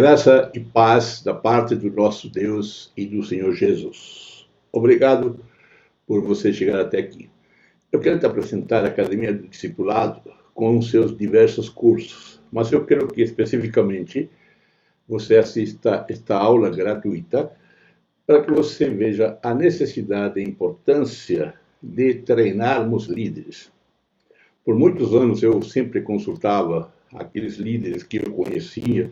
Graça e paz da parte do nosso Deus e do Senhor Jesus. Obrigado por você chegar até aqui. Eu quero te apresentar a Academia do Discipulado com os seus diversos cursos, mas eu quero que especificamente você assista esta aula gratuita para que você veja a necessidade e importância de treinarmos líderes. Por muitos anos eu sempre consultava aqueles líderes que eu conhecia,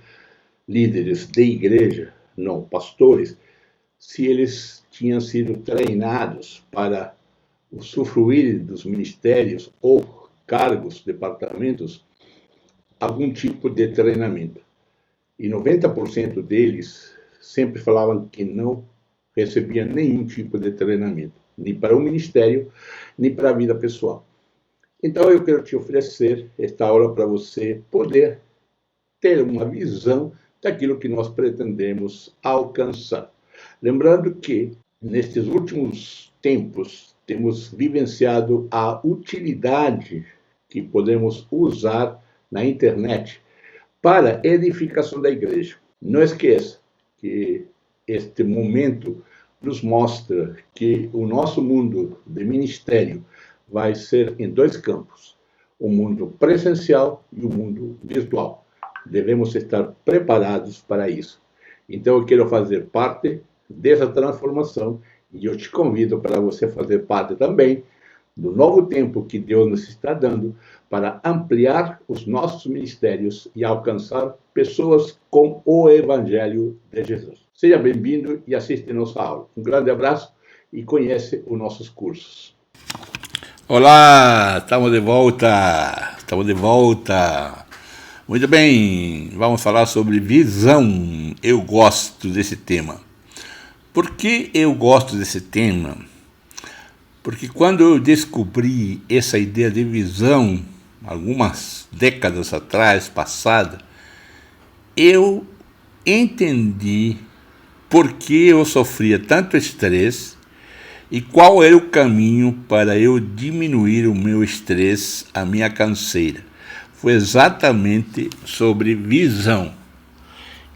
líderes de igreja, não pastores, se eles tinham sido treinados para usufruir dos ministérios ou cargos, departamentos, algum tipo de treinamento. E 90% deles sempre falavam que não recebiam nenhum tipo de treinamento, nem para o ministério, nem para a vida pessoal. Então eu quero te oferecer esta aula para você poder ter uma visão daquilo que nós pretendemos alcançar. Lembrando que, nestes últimos tempos, temos vivenciado a utilidade que podemos usar na internet para edificação da igreja. Não esqueça que este momento nos mostra que o nosso mundo de ministério vai ser em dois campos, o mundo presencial e o mundo virtual. Devemos estar preparados para isso. Então, eu quero fazer parte dessa transformação e eu te convido para você fazer parte também do novo tempo que Deus nos está dando para ampliar os nossos ministérios e alcançar pessoas com o Evangelho de Jesus. Seja bem-vindo e assista a nossa aula. Um grande abraço e conhece os nossos cursos. Olá, estamos de volta. Muito bem, vamos falar sobre visão. Eu gosto desse tema. Por que eu gosto desse tema? Porque quando eu descobri essa ideia de visão, algumas décadas atrás, passada, eu entendi por que eu sofria tanto estresse e qual era o caminho para eu diminuir o meu estresse, a minha canseira. Foi exatamente sobre visão.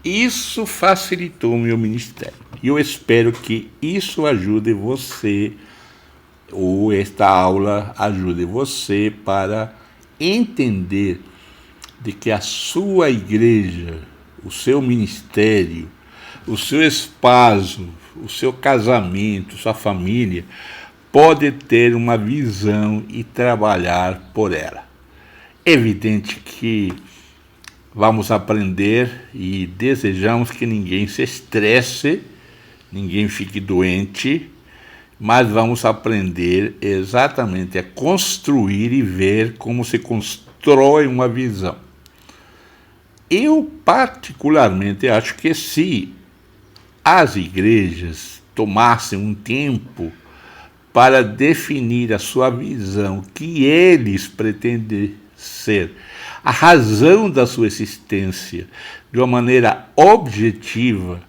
Isso facilitou o meu ministério. E eu espero que isso ajude você, ou esta aula ajude você para entender de que a sua igreja, o seu ministério, o seu espaço, o seu casamento, sua família, pode ter uma visão e trabalhar por ela. É evidente que vamos aprender e desejamos que ninguém se estresse, ninguém fique doente, mas vamos aprender exatamente a construir e ver como se constrói uma visão. Eu particularmente acho que se as igrejas tomassem um tempo para definir a sua visão, o que eles pretendem ser, a razão da sua existência, de uma maneira objetiva,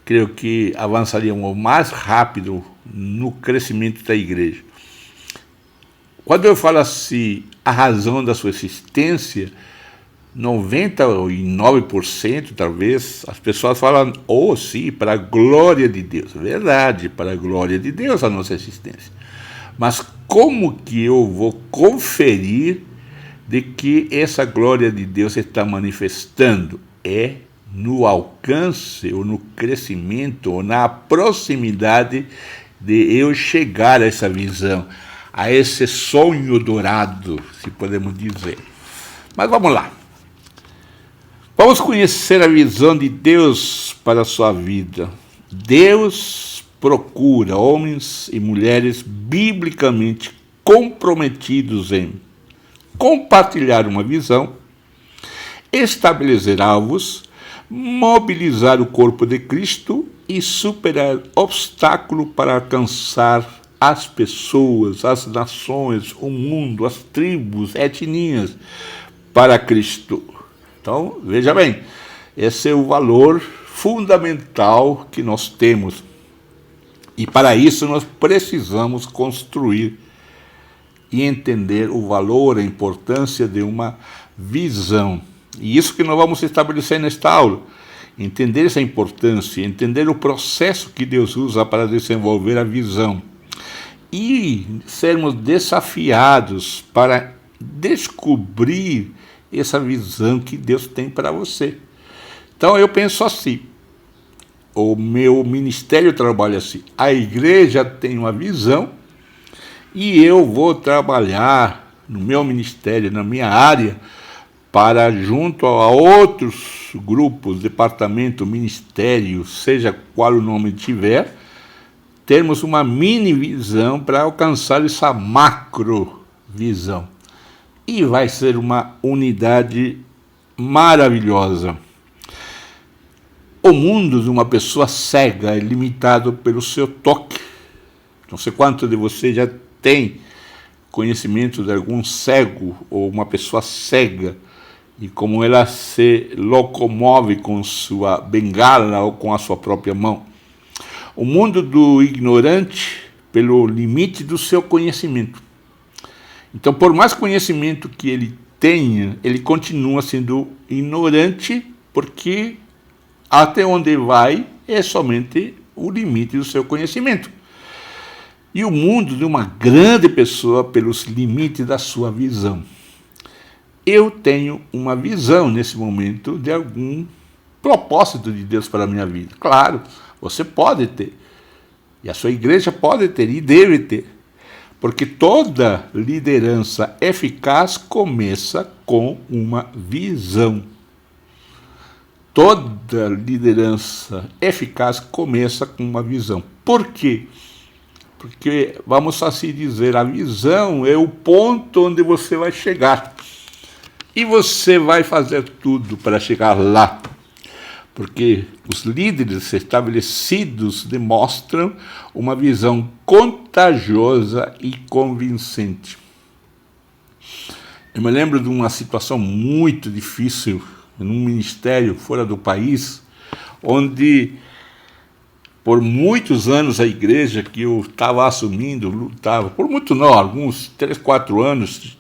creio que avançariam mais rápido no crescimento da igreja. Quando eu falo assim, a razão da sua existência, 99% talvez, as pessoas falam, sim, para a glória de Deus. Verdade, para a glória de Deus a nossa existência. Mas como que eu vou conferir de que essa glória de Deus está manifestando? É no alcance, ou no crescimento, ou na proximidade de eu chegar a essa visão, a esse sonho dourado, se podemos dizer. Mas vamos lá. Vamos conhecer a visão de Deus para a sua vida. Deus procura homens e mulheres biblicamente comprometidos em compartilhar uma visão, estabelecer alvos, mobilizar o corpo de Cristo e superar obstáculos para alcançar as pessoas, as nações, o mundo, as tribos, etnias para Cristo. Então, veja bem, esse é o valor fundamental que nós temos. E para isso nós precisamos construir e entender o valor, a importância de uma visão. E isso que nós vamos estabelecer nesta aula. entender essa importância, entender o processo que Deus usa para desenvolver a visão e sermos desafiados para descobrir essa visão que Deus tem para você. Então eu penso assim, o meu ministério trabalha assim, a igreja tem uma visão e eu vou trabalhar no meu ministério, na minha área, para junto a outros grupos, departamento, ministério, seja qual o nome tiver, termos uma mini visão para alcançar essa macro visão. E vai ser uma unidade maravilhosa. O mundo de uma pessoa cega é limitado pelo seu toque. Não sei quanto de vocês já tem conhecimento de algum cego ou uma pessoa cega e como ela se locomove com sua bengala ou com a sua própria mão. O mundo do ignorante pelo limite do seu conhecimento. Então, por mais conhecimento que ele tenha, ele continua sendo ignorante, porque até onde vai é somente o limite do seu conhecimento. E o mundo de uma grande pessoa pelos limites da sua visão. Eu tenho uma visão nesse momento de algum propósito de Deus para a minha vida. Claro, você pode ter. E a sua igreja pode ter e deve ter. Porque toda liderança eficaz começa com uma visão. Toda liderança eficaz começa com uma visão. Por quê? Porque, vamos assim dizer, a visão é o ponto onde você vai chegar. E você vai fazer tudo para chegar lá. Porque os líderes estabelecidos demonstram uma visão contagiosa e convincente. Eu me lembro de uma situação muito difícil num ministério fora do país, onde por muitos anos a igreja que eu estava assumindo, lutava, por muito não, alguns 3, 4 anos,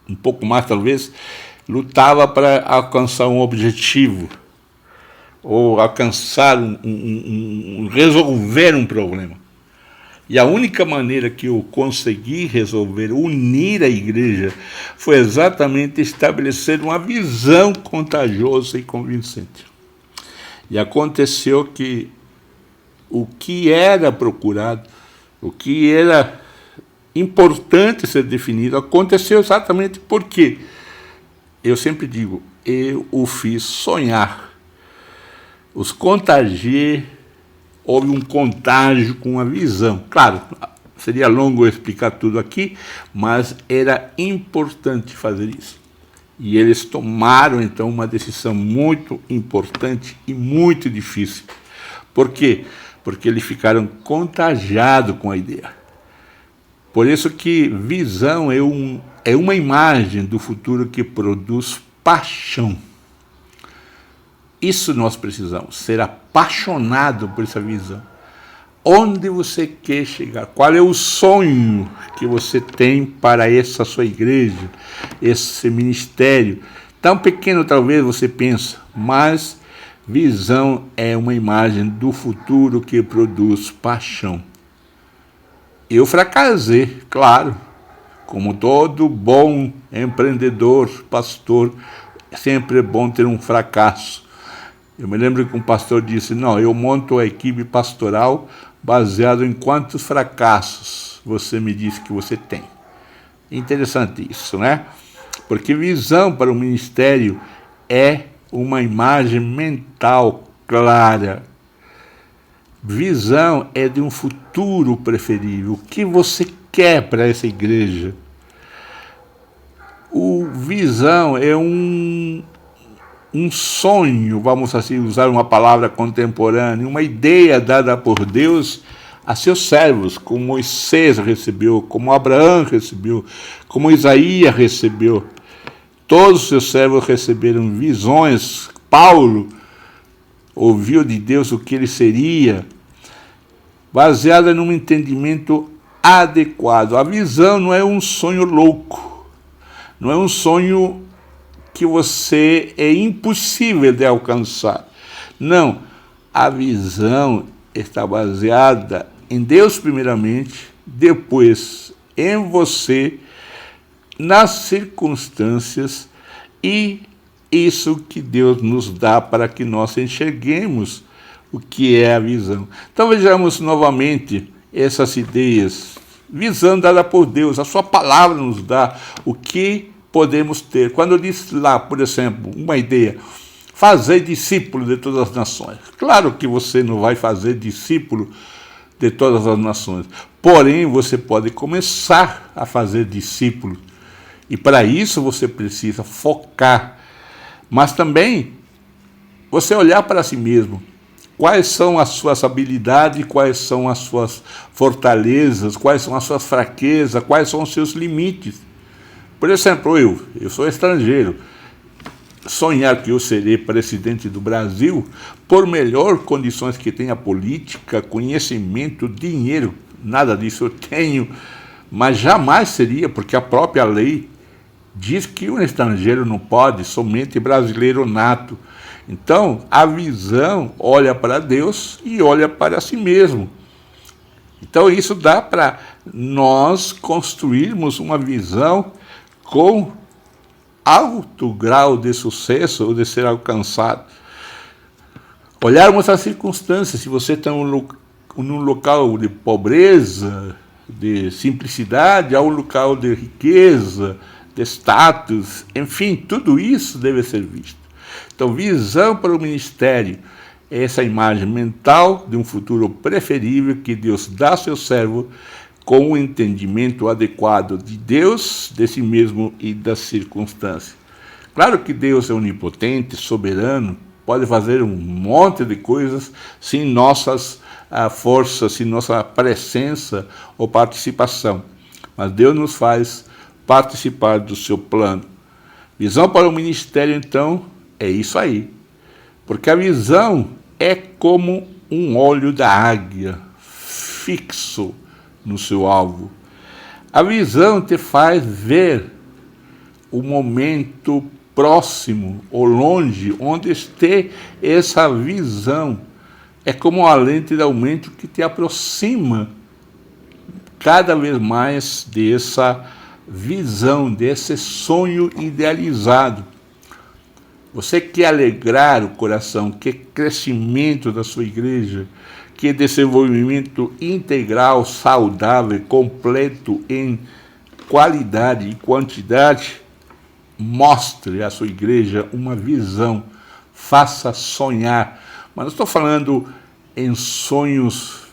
um pouco mais talvez, lutava para alcançar um objetivo, ou alcançar, resolver um problema. E a única maneira que eu consegui resolver, unir a igreja, foi exatamente estabelecer uma visão contagiosa e convincente. E aconteceu que o que era procurado, o que era importante ser definido, aconteceu exatamente porque, eu sempre digo, eu o fiz sonhar. Os contagiei, houve um contágio com a visão. Claro, seria longo eu explicar tudo aqui, mas era importante fazer isso. E eles tomaram, então, uma decisão muito importante e muito difícil. Por quê? Porque eles ficaram contagiados com a ideia. Por isso que visão é uma imagem do futuro que produz paixão. Isso nós precisamos, ser apaixonado por essa visão. Onde você quer chegar? Qual é o sonho que você tem para essa sua igreja, esse ministério? Tão pequeno talvez você pensa, mas visão é uma imagem do futuro que produz paixão. Eu fracassei, claro, como todo bom empreendedor, pastor, sempre é bom ter um fracasso. Eu me lembro que um pastor disse, não, eu monto a equipe pastoral baseado em quantos fracassos você me disse que você tem. Interessante isso, né? Porque visão para o ministério é uma imagem mental clara. Visão é de um futuro preferível. O que você quer para essa igreja? Visão é um sonho, vamos assim usar uma palavra contemporânea, uma ideia dada por Deus a seus servos, como Moisés recebeu, como Abraão recebeu, como Isaías recebeu. Todos os seus servos receberam visões. Paulo ouviu de Deus o que ele seria, baseada num entendimento adequado. A visão não é um sonho louco, não é um sonho que é impossível de alcançar. Não, a visão está baseada em Deus primeiramente, depois em você, nas circunstâncias, e isso que Deus nos dá para que nós enxerguemos o que é a visão. Então vejamos novamente essas ideias. Visão dada por Deus, a sua palavra nos dá o que podemos ter. Quando eu disse lá, por exemplo, uma ideia, fazer discípulo de todas as nações. Claro que você não vai fazer discípulo de todas as nações, porém você pode começar a fazer discípulo, e para isso você precisa focar, mas também você olhar para si mesmo. Quais são as suas habilidades, quais são as suas fortalezas, quais são as suas fraquezas, quais são os seus limites. Por exemplo, eu sou estrangeiro. Sonhar que eu serei presidente do Brasil, por melhor condições que tenha política, conhecimento, dinheiro, nada disso eu tenho, mas jamais seria, porque a própria lei diz que um estrangeiro não pode, somente brasileiro nato. Então, a visão olha para Deus e olha para si mesmo. Então, isso dá para nós construirmos uma visão com alto grau de sucesso ou de ser alcançado. Olharmos as circunstâncias. Se você está num local de pobreza, de simplicidade, a um local de riqueza, de status, enfim, tudo isso deve ser visto. Então, visão para o ministério é essa imagem mental de um futuro preferível que Deus dá ao seu servo com o entendimento adequado de Deus, de si mesmo e das circunstâncias. Claro que Deus é onipotente, soberano, pode fazer um monte de coisas sem nossas forças, sem nossa presença ou participação. Mas Deus nos faz participar do seu plano. Visão para o ministério, então, é isso aí. Porque a visão é como um olho da águia, fixo no seu alvo. A visão te faz ver o momento próximo ou longe, onde esteja essa visão. É como uma lente de aumento que te aproxima cada vez mais dessa visão, desse sonho idealizado. Você quer alegrar o coração, quer crescimento da sua igreja, quer desenvolvimento integral, saudável, completo em qualidade e quantidade. Mostre à sua igreja uma visão, faça sonhar. Mas não estou falando em sonhos,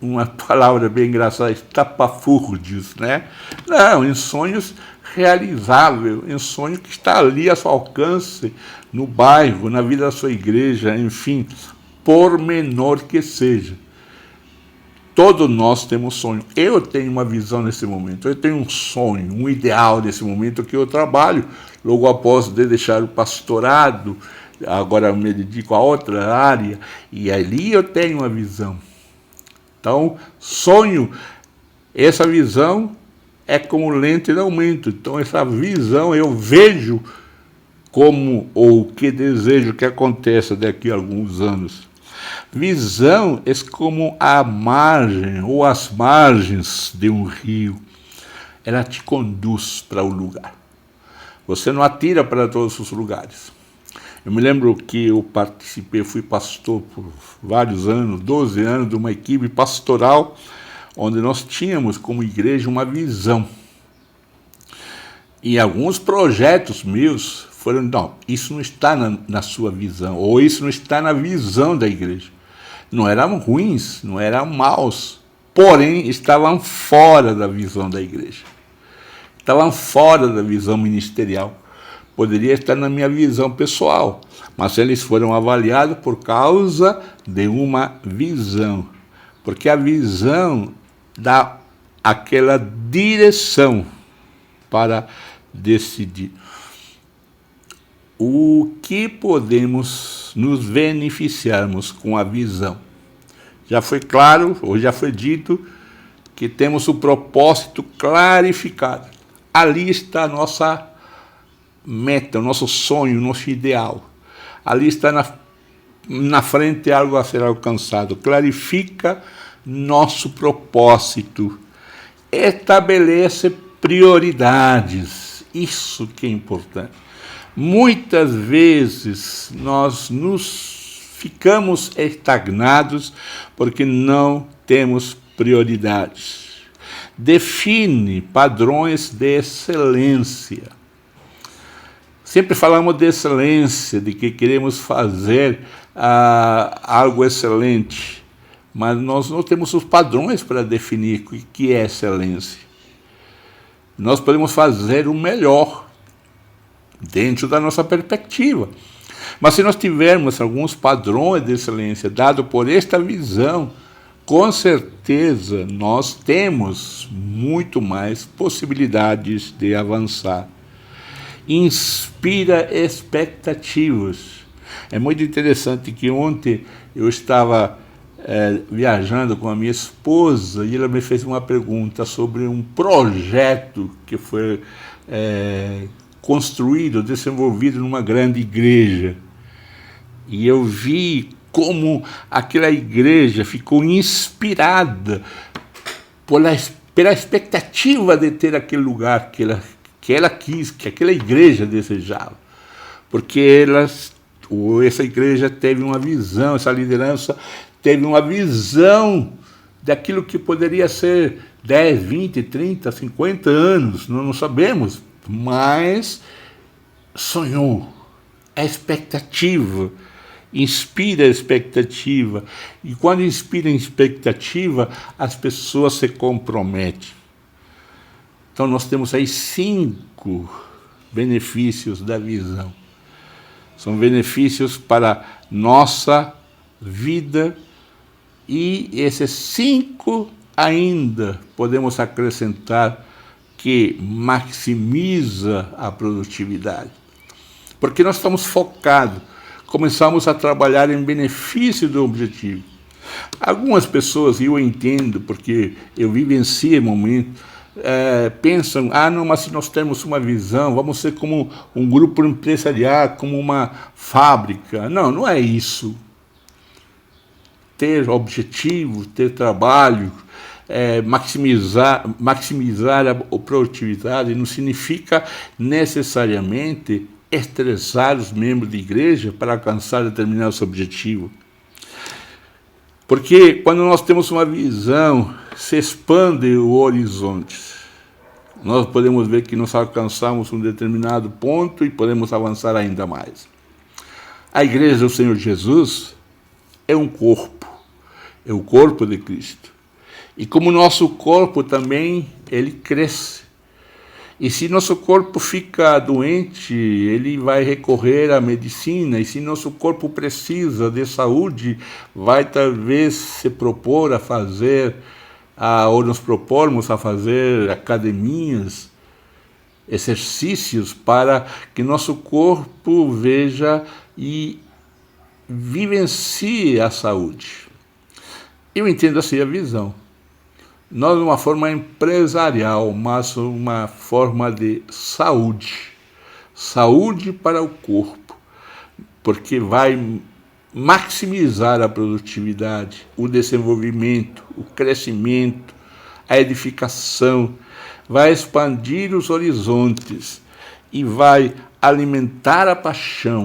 uma palavra bem engraçada, estapafúrdios, né? Não, em sonhos realizáveis, em sonho que está ali a seu alcance, no bairro, na vida da sua igreja, enfim, por menor que seja. Todos nós temos sonho. Eu tenho uma visão nesse momento, eu tenho um sonho, um ideal nesse momento que eu trabalho, logo após de deixar o pastorado, agora eu me dedico a outra área, e ali eu tenho uma visão. Então, sonho, essa visão é como lente de aumento. Então, essa visão eu vejo como ou o que desejo que aconteça daqui a alguns anos. Visão é como a margem ou as margens de um rio. Ela te conduz para o lugar. Você não atira para todos os lugares. Eu me lembro que eu fui pastor por vários anos, 12 anos, de uma equipe pastoral, onde nós tínhamos como igreja uma visão. E alguns projetos meus foram, não, isso não está na sua visão, ou isso não está na visão da igreja. Não eram ruins, não eram maus, porém estavam fora da visão da igreja. Estavam fora da visão ministerial. Poderia estar na minha visão pessoal, mas eles foram avaliados por causa de uma visão. Porque a visão dá aquela direção para decidir. O que podemos nos beneficiarmos com a visão? Já foi claro, ou já foi dito, que temos o propósito clarificado. Ali está a nossa meta, o nosso sonho, o nosso ideal. Ali está na frente algo a ser alcançado, clarifica nosso propósito, estabelece prioridades, isso que é importante. Muitas vezes nós ficamos estagnados porque não temos prioridades. Define padrões de excelência. Sempre falamos de excelência, de que queremos fazer algo excelente, mas nós não temos os padrões para definir o que é excelência. Nós podemos fazer o melhor dentro da nossa perspectiva. Mas se nós tivermos alguns padrões de excelência dados por esta visão, com certeza nós temos muito mais possibilidades de avançar. Inspira expectativas. É muito interessante que ontem eu estava viajando com a minha esposa e ela me fez uma pergunta sobre um projeto que foi construído, desenvolvido numa grande igreja. E eu vi como aquela igreja ficou inspirada pela expectativa de ter aquele lugar que ela quis, que aquela igreja desejava. Porque essa igreja teve uma visão, essa liderança teve uma visão daquilo que poderia ser 10, 20, 30, 50 anos, não sabemos, mas sonhou. A expectativa inspira a expectativa, e quando inspira a expectativa, as pessoas se comprometem. Então nós temos aí 5 benefícios da visão. São benefícios para nossa vida, e esses 5 ainda podemos acrescentar que maximiza a produtividade. Porque nós estamos focados, começamos a trabalhar em benefício do objetivo. Algumas pessoas, e eu entendo, porque eu vivenciei momentos, pensam, não, mas se nós temos uma visão, vamos ser como um grupo empresarial, como uma fábrica. Não, não é isso. Ter objetivo, ter trabalho, maximizar a produtividade não significa necessariamente estressar os membros da igreja para alcançar determinados objetivos. Porque quando nós temos uma visão, se expande o horizonte. Nós podemos ver que nós alcançamos um determinado ponto e podemos avançar ainda mais. A igreja do Senhor Jesus é um corpo, é o corpo de Cristo. E como nosso corpo também, ele cresce. E se nosso corpo fica doente, ele vai recorrer à medicina. E se nosso corpo precisa de saúde, vai talvez se propor a fazer, ou nos propormos a fazer academias, exercícios para que nosso corpo veja e vivencie a saúde. Eu entendo assim a visão. Não de uma forma empresarial, mas uma forma de saúde. Saúde para o corpo, porque vai maximizar a produtividade, o desenvolvimento, o crescimento, a edificação, vai expandir os horizontes e vai alimentar a paixão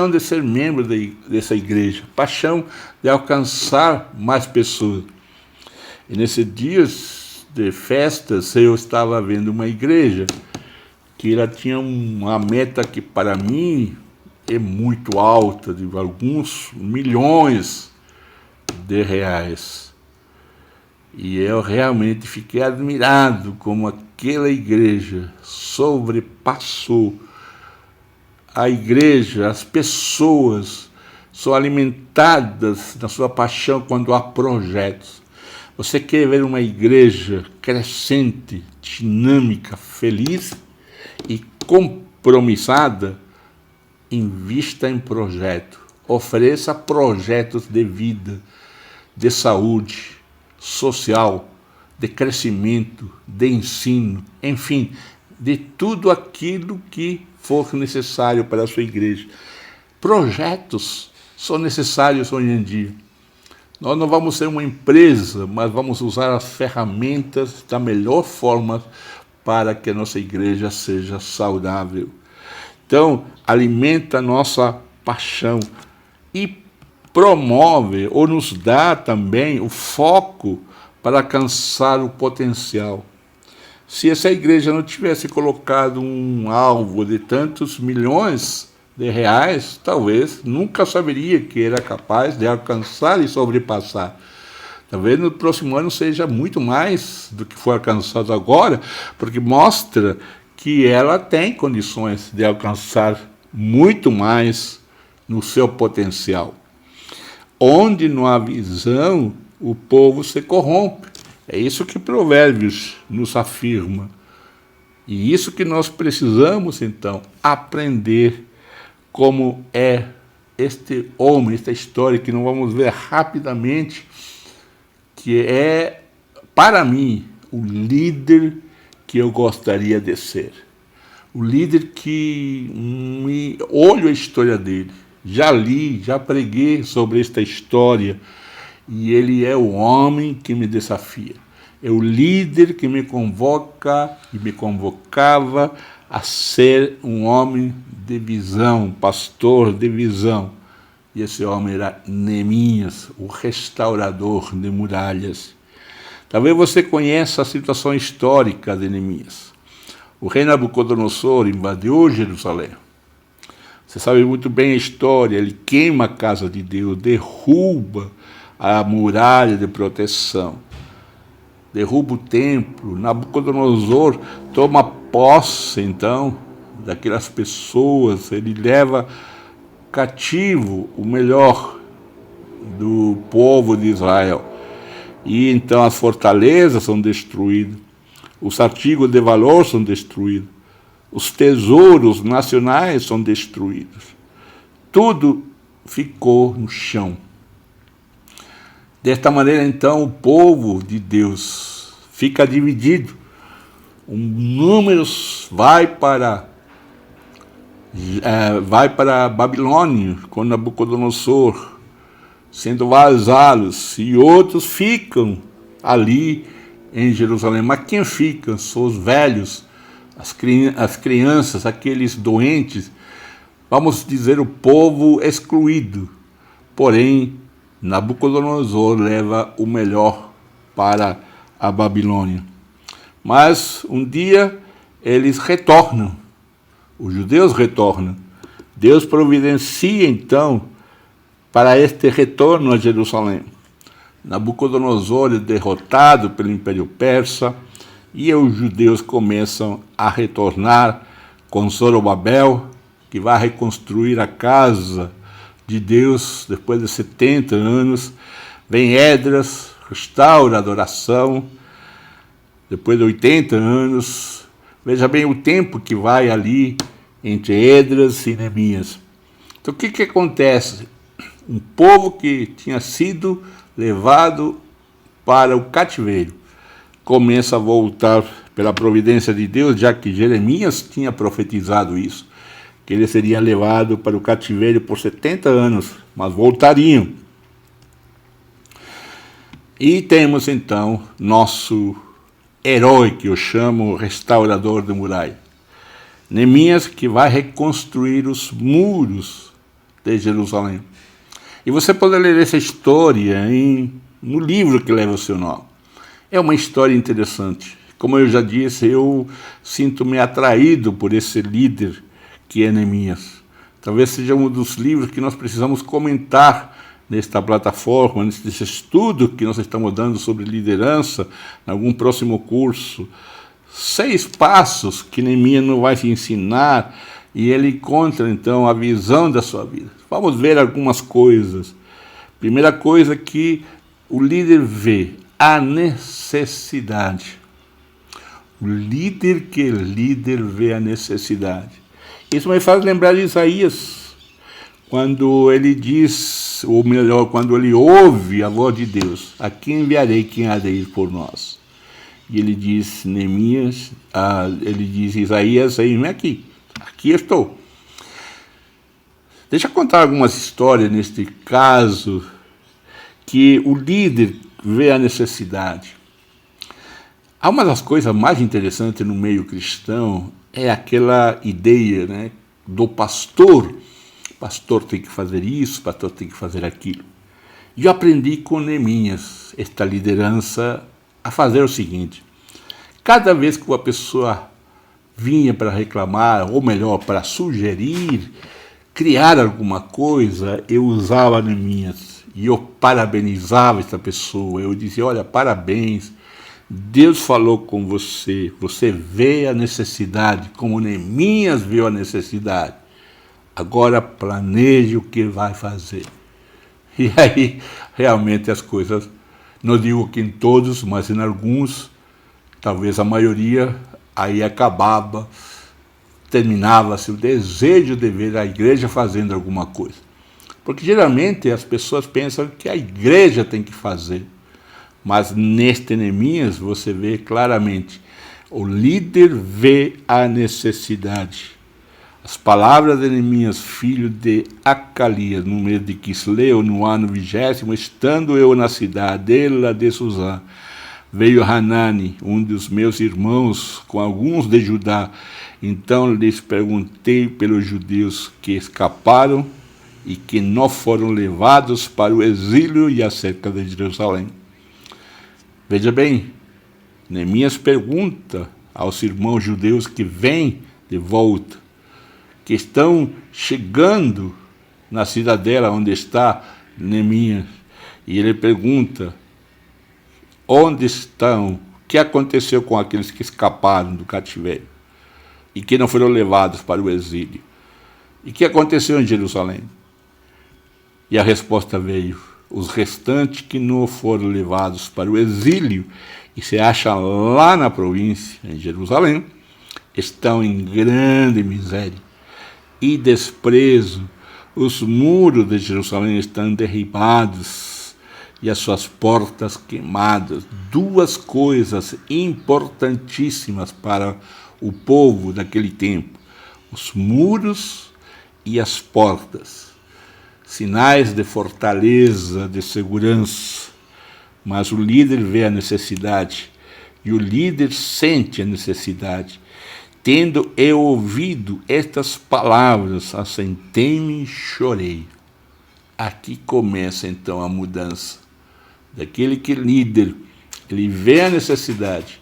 de ser membro dessa igreja, paixão de alcançar mais pessoas. E nesses dias de festas, eu estava vendo uma igreja que ela tinha uma meta que para mim é muito alta, de alguns milhões de reais. E eu realmente fiquei admirado como aquela igreja sobrepassou. A igreja, as pessoas são alimentadas na sua paixão quando há projetos. Você quer ver uma igreja crescente, dinâmica, feliz e compromissada? Invista em projeto. Ofereça projetos de vida, de saúde, social, de crescimento, de ensino, enfim, de tudo aquilo que for necessário para a sua igreja. Projetos são necessários hoje em dia. Nós não vamos ser uma empresa, mas vamos usar as ferramentas da melhor forma para que a nossa igreja seja saudável. Então, alimenta a nossa paixão e promove ou nos dá também o foco para alcançar o potencial. Se essa igreja não tivesse colocado um alvo de tantos milhões de reais, talvez nunca saberia que era capaz de alcançar e sobrepassar. Talvez no próximo ano seja muito mais do que foi alcançado agora, porque mostra que ela tem condições de alcançar muito mais no seu potencial. Onde não há visão, o povo se corrompe. É isso que Provérbios nos afirma. E isso que nós precisamos, então, aprender como é este homem, esta história que nós vamos ver rapidamente, que é, para mim, o líder que eu gostaria de ser. O líder que olho a história dele. Já li, já preguei sobre esta história. E ele é o homem que me desafia. É o líder que me convoca e me convocava a ser um homem de visão, pastor de visão. E esse homem era Neemias, o restaurador de muralhas. Talvez você conheça a situação histórica de Neemias. O rei Nabucodonosor invadiu Jerusalém. Você sabe muito bem a história. Ele queima a casa de Deus, derruba a muralha de proteção, derruba o templo. Nabucodonosor toma posse, então, daquelas pessoas. Ele leva cativo o melhor do povo de Israel. E então as fortalezas são destruídas, os artigos de valor são destruídos, os tesouros nacionais são destruídos. Tudo ficou no chão. Desta maneira, então, o povo de Deus fica dividido. Um número vai para a Babilônia, com Nabucodonosor, sendo vazalos, e outros ficam ali em Jerusalém. Mas quem fica são os velhos, as crianças, aqueles doentes, vamos dizer, o povo excluído. Porém, Nabucodonosor leva o melhor para a Babilônia. Mas um dia eles retornam, os judeus retornam. Deus providencia então para este retorno a Jerusalém. Nabucodonosor é derrotado pelo Império Persa e os judeus começam a retornar com Zorobabel, que vai reconstruir a casa de Deus depois de 70 anos. Vem Esdras, restaura a adoração, depois de 80 anos. Veja bem o tempo que vai ali entre Esdras e Neemias. Então o que acontece? Um povo que tinha sido levado para o cativeiro começa a voltar pela providência de Deus, já que Jeremias tinha profetizado isso, que ele seria levado para o cativeiro por 70 anos, mas voltariam. E temos então nosso herói, que eu chamo restaurador de muralha, Neemias, que vai reconstruir os muros de Jerusalém. E você pode ler essa história no livro que leva o seu nome. É uma história interessante. Como eu já disse, eu sinto-me atraído por esse líder que é Neemias. Talvez seja um dos livros que nós precisamos comentar nesta plataforma, nesse estudo que nós estamos dando sobre liderança, em algum próximo curso. 6 passos que Neemias não vai te ensinar, e ele encontra, então, a visão da sua vida. Vamos ver algumas coisas. Primeira coisa que o líder vê, a necessidade. O líder vê a necessidade. Isso me faz lembrar de Isaías, quando ele diz, ou melhor, quando ele ouve a voz de Deus: a quem enviarei, quem há de ir por nós? E ele diz, Isaías, eis-me aqui estou. Deixa eu contar algumas histórias neste caso, que o líder vê a necessidade. Há uma das coisas mais interessantes no meio cristão é aquela ideia, né, do pastor. O pastor tem que fazer isso, o pastor tem que fazer aquilo. E eu aprendi com Neemias, esta liderança, a fazer o seguinte: cada vez que uma pessoa vinha para reclamar, ou melhor, para sugerir, criar alguma coisa, eu usava Neemias e eu parabenizava essa pessoa. Eu dizia: olha, parabéns, Deus falou com você, você vê a necessidade, como Neemias viu a necessidade. Agora planeje o que vai fazer. E aí, realmente as coisas, não digo que em todos, mas em alguns, talvez a maioria, aí acabava, terminava-se o desejo de ver a igreja fazendo alguma coisa. Porque geralmente as pessoas pensam que a igreja tem que fazer. Mas neste Neemias você vê claramente, o líder vê a necessidade. As palavras de Neemias, filho de Acalias, no mês de Quisleu, no ano 20º, estando eu na cidadela de Suzã, veio Hanani, um dos meus irmãos, com alguns de Judá. Então lhes perguntei pelos judeus que escaparam e que não foram levados para o exílio e acerca de Jerusalém. Veja bem, Neemias pergunta aos irmãos judeus que vêm de volta, que estão chegando na cidadela onde está Neemias, e ele pergunta: onde estão? O que aconteceu com aqueles que escaparam do cativeiro e que não foram levados para o exílio? E o que aconteceu em Jerusalém? E a resposta veio: os restantes que não foram levados para o exílio e se acham lá na província, em Jerusalém, estão em grande miséria e desprezo. Os muros de Jerusalém estão derribados e as suas portas queimadas. Duas coisas importantíssimas para o povo daquele tempo: os muros e as portas. Sinais de fortaleza, de segurança. Mas o líder vê a necessidade e o líder sente a necessidade. Tendo eu ouvido estas palavras, assentei-me e chorei. Aqui começa então a mudança. Daquele que é líder, ele vê a necessidade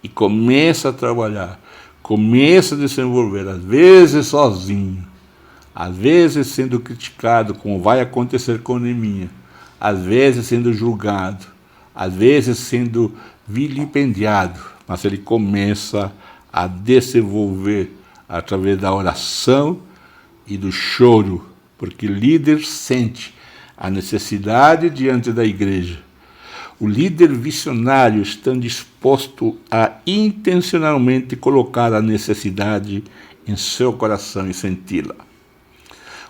e começa a trabalhar, começa a desenvolver, às vezes sozinho, às vezes sendo criticado, como vai acontecer com Neemias, às vezes sendo julgado, às vezes sendo vilipendiado, mas ele começa a desenvolver através da oração e do choro, porque o líder sente a necessidade diante da igreja. O líder visionário está disposto a intencionalmente colocar a necessidade em seu coração e senti-la.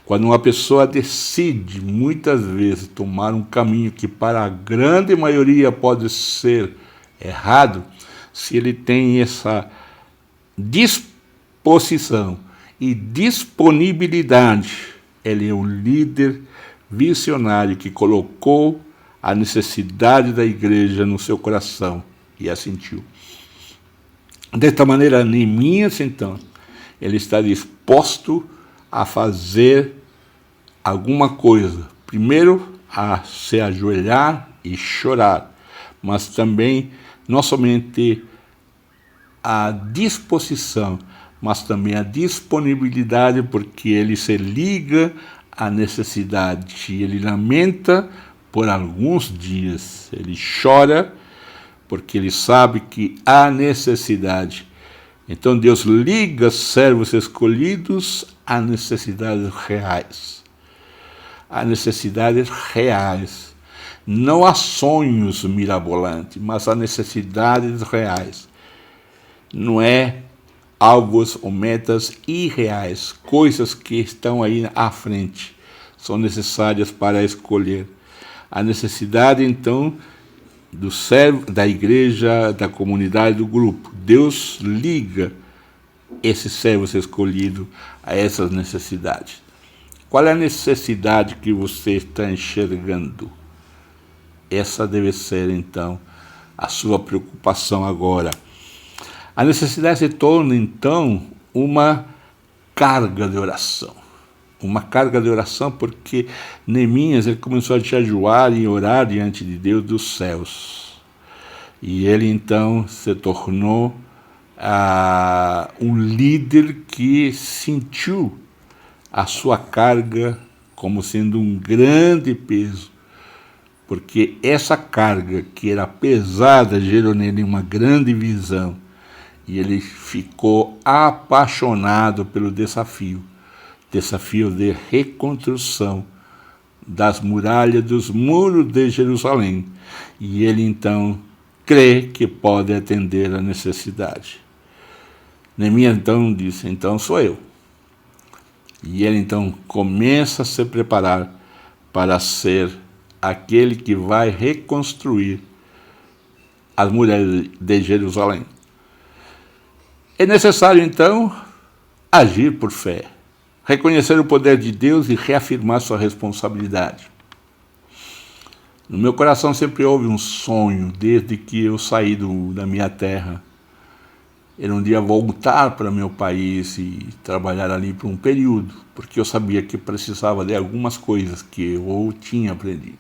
Quando uma pessoa decide, muitas vezes, tomar um caminho que para a grande maioria pode ser errado, se ele tem essa disposição e disponibilidade, ele é um líder visionário que colocou a necessidade da igreja no seu coração e a sentiu. Desta maneira, Neemias, então, ele está disposto a fazer alguma coisa. Primeiro, a se ajoelhar e chorar, mas também, não somente a disposição, mas também a disponibilidade, porque ele se liga à necessidade. Ele lamenta por alguns dias, ele chora, porque ele sabe que há necessidade. Então Deus liga servos escolhidos a necessidades reais. A necessidades reais. Não há sonhos mirabolantes, mas há necessidades reais. Não é alvos ou metas irreais, coisas que estão aí à frente, são necessárias para escolher. A necessidade, então, do servo, da igreja, da comunidade, do grupo. Deus liga esses servos escolhidos a essas necessidades. Qual é a necessidade que você está enxergando? Essa deve ser, então, a sua preocupação agora. A necessidade se torna, então, uma carga de oração. Uma carga de oração porque Neemias ele começou a jejuar e orar diante de Deus dos céus. E ele, então, se tornou um líder que sentiu a sua carga como sendo um grande peso, porque essa carga que era pesada gerou nele uma grande visão, e ele ficou apaixonado pelo desafio de reconstrução das muralhas, dos muros de Jerusalém, e ele então crê que pode atender a necessidade. Neemias então disse, então sou eu. E ele então começa a se preparar para ser aquele que vai reconstruir as muralhas de Jerusalém. É necessário então agir por fé, reconhecer o poder de Deus e reafirmar sua responsabilidade. No meu coração sempre houve um sonho, desde que eu saí da minha terra, era um dia voltar para meu país e trabalhar ali por um período, porque eu sabia que precisava de algumas coisas que eu tinha aprendido.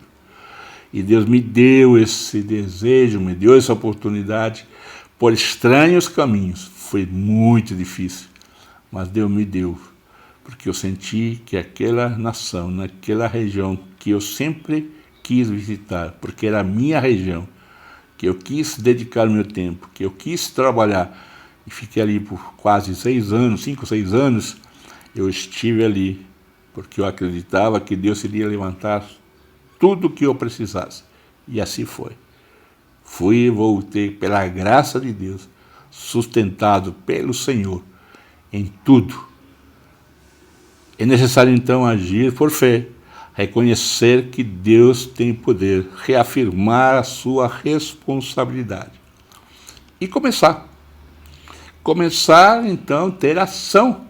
E Deus me deu esse desejo, me deu essa oportunidade por estranhos caminhos. Foi muito difícil, mas Deus me deu, porque eu senti que aquela nação, naquela região que eu sempre quis visitar, porque era a minha região, que eu quis dedicar meu tempo, que eu quis trabalhar, e fiquei ali por quase 6 anos, 5, 6 anos, eu estive ali, porque eu acreditava que Deus iria levantar tudo o que eu precisasse. E assim foi. Fui e voltei pela graça de Deus, sustentado pelo Senhor em tudo. É necessário então agir por fé, reconhecer que Deus tem poder, reafirmar a sua responsabilidade e começar então, ter ação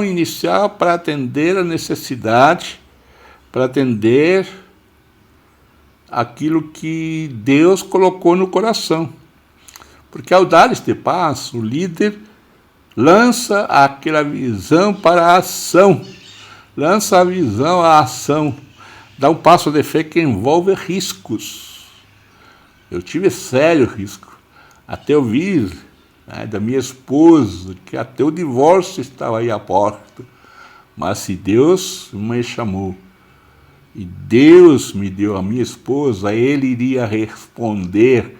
inicial para atender a necessidade, para atender aquilo que Deus colocou no coração. Porque ao dar este passo, o líder lança aquela visão para a ação, lança a visão à ação, dá um passo de fé que envolve riscos. Eu tive sério risco, até eu vir da minha esposa, que até o divórcio estava aí à porta. Mas se Deus me chamou e Deus me deu a minha esposa, Ele iria responder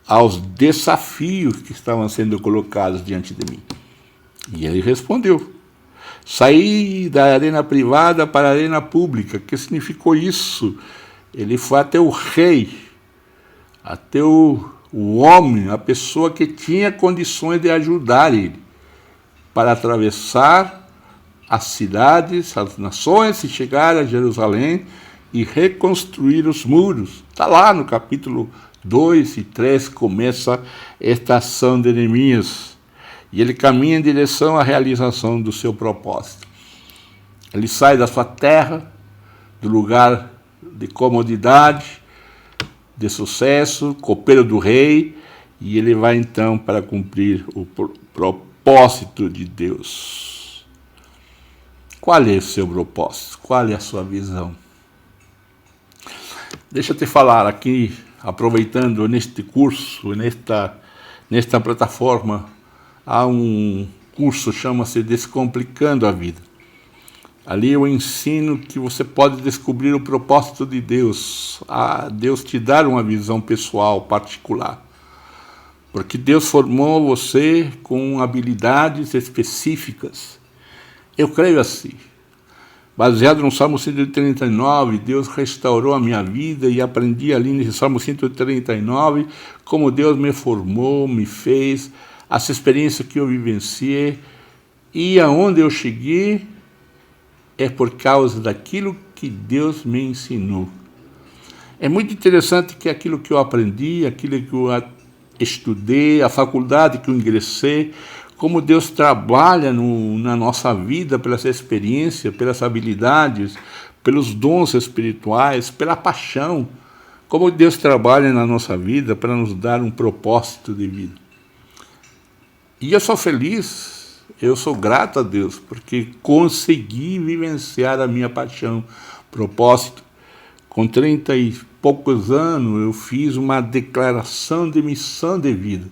aos desafios que estavam sendo colocados diante de mim. E Ele respondeu. Saí da arena privada para a arena pública. O que significou isso? Ele foi até o rei, até o homem, a pessoa que tinha condições de ajudar ele, para atravessar as cidades, as nações, e chegar a Jerusalém e reconstruir os muros. Está lá no capítulo 2 e 3, começa esta ação de Neemias. E ele caminha em direção à realização do seu propósito. Ele sai da sua terra, do lugar de comodidade, de sucesso, copeiro do rei, e ele vai então para cumprir o propósito de Deus. Qual é o seu propósito? Qual é a sua visão? Deixa eu te falar aqui, aproveitando neste curso, nesta plataforma, há um curso, chama-se Descomplicando a Vida. Ali eu ensino que você pode descobrir o propósito de Deus, a Deus te dar uma visão pessoal, particular. Porque Deus formou você com habilidades específicas. Eu creio assim. Baseado no Salmo 139, Deus restaurou a minha vida e aprendi ali nesse Salmo 139 como Deus me formou, me fez, essa experiência que eu vivenciei e aonde eu cheguei é por causa daquilo que Deus me ensinou. É muito interessante que aquilo que eu aprendi, aquilo que eu estudei, a faculdade que eu ingressei, como Deus trabalha na nossa vida, pelas experiências, pelas habilidades, pelos dons espirituais, pela paixão, como Deus trabalha na nossa vida para nos dar um propósito de vida. E eu sou feliz, eu sou grato a Deus, porque consegui vivenciar a minha paixão, propósito. Com 30 e poucos anos, eu fiz uma declaração de missão de vida.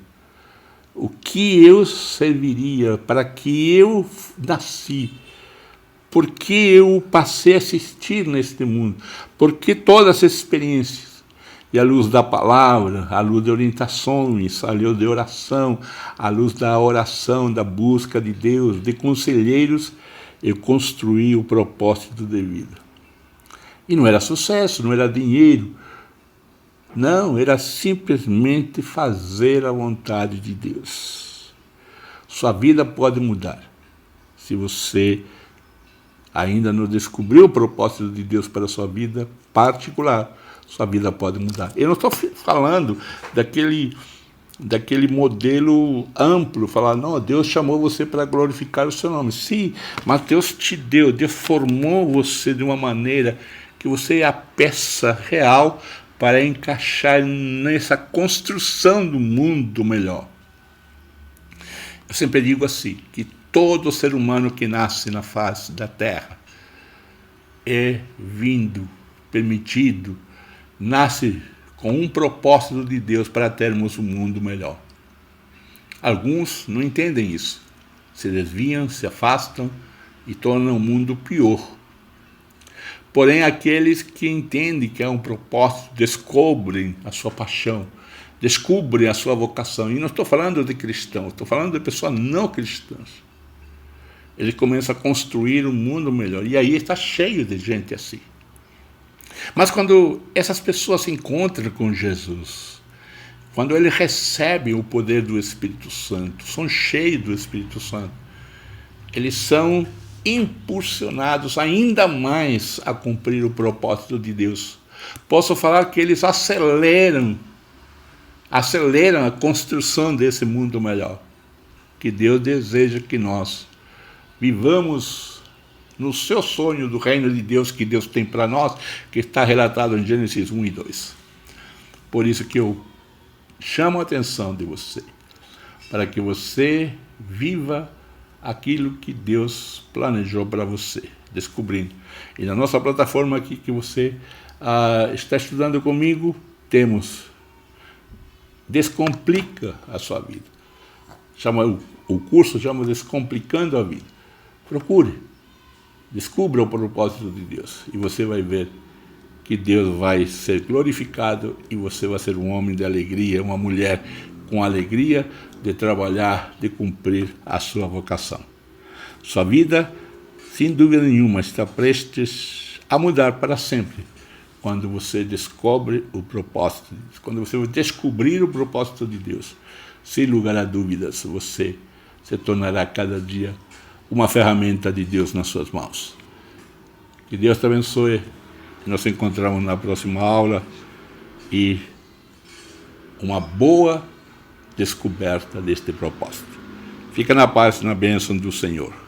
O que eu serviria, para que eu nasci, por que eu passei a assistir neste mundo, por que todas as experiências, e à luz da palavra, à luz de orientações, à luz de oração, à luz da oração, da busca de Deus, de conselheiros, eu construí o propósito de vida. E não era sucesso, não era dinheiro, não, era simplesmente fazer a vontade de Deus. Sua vida pode mudar. Se você ainda não descobriu o propósito de Deus para a sua vida particular, sua vida pode mudar. Eu não estou falando daquele modelo amplo, falar, não, Deus chamou você para glorificar o seu nome. Sim, mas Deus te deu, Deus formou você de uma maneira que você é a peça real para encaixar nessa construção do mundo melhor. Eu sempre digo assim, que todo ser humano que nasce na face da terra é permitido, nasce com um propósito de Deus para termos um mundo melhor. Alguns não entendem isso, se desviam, se afastam e tornam o mundo pior. Porém, aqueles que entendem que é um propósito, descobrem a sua paixão, descobrem a sua vocação. E não estou falando de cristãos, estou falando de pessoas não cristãs. Eles começam a construir um mundo melhor. E aí está cheio de gente assim. Mas quando essas pessoas se encontram com Jesus, quando eles recebem o poder do Espírito Santo, são cheios do Espírito Santo, eles são impulsionados ainda mais a cumprir o propósito de Deus. Posso falar que eles aceleram a construção desse mundo melhor, que Deus deseja que nós vivamos no seu sonho do reino de Deus que Deus tem para nós, que está relatado em Gênesis 1 e 2. Por isso que eu chamo a atenção de você, para que você viva aquilo que Deus planejou para você, descobrindo. E na nossa plataforma aqui que você está estudando comigo, temos Descomplica a sua vida. O curso chama Descomplicando a Vida. Procure, descubra o propósito de Deus e você vai ver que Deus vai ser glorificado e você vai ser um homem de alegria, uma mulher com alegria de trabalhar, de cumprir a sua vocação. Sua vida, sem dúvida nenhuma, está prestes a mudar para sempre, quando você descobre o propósito, quando você descobrir o propósito de Deus. Sem lugar a dúvidas, você se tornará cada dia uma ferramenta de Deus nas suas mãos. Que Deus te abençoe. Nós nos encontramos na próxima aula e uma boa descoberta deste propósito. Fica na paz e na bênção do Senhor.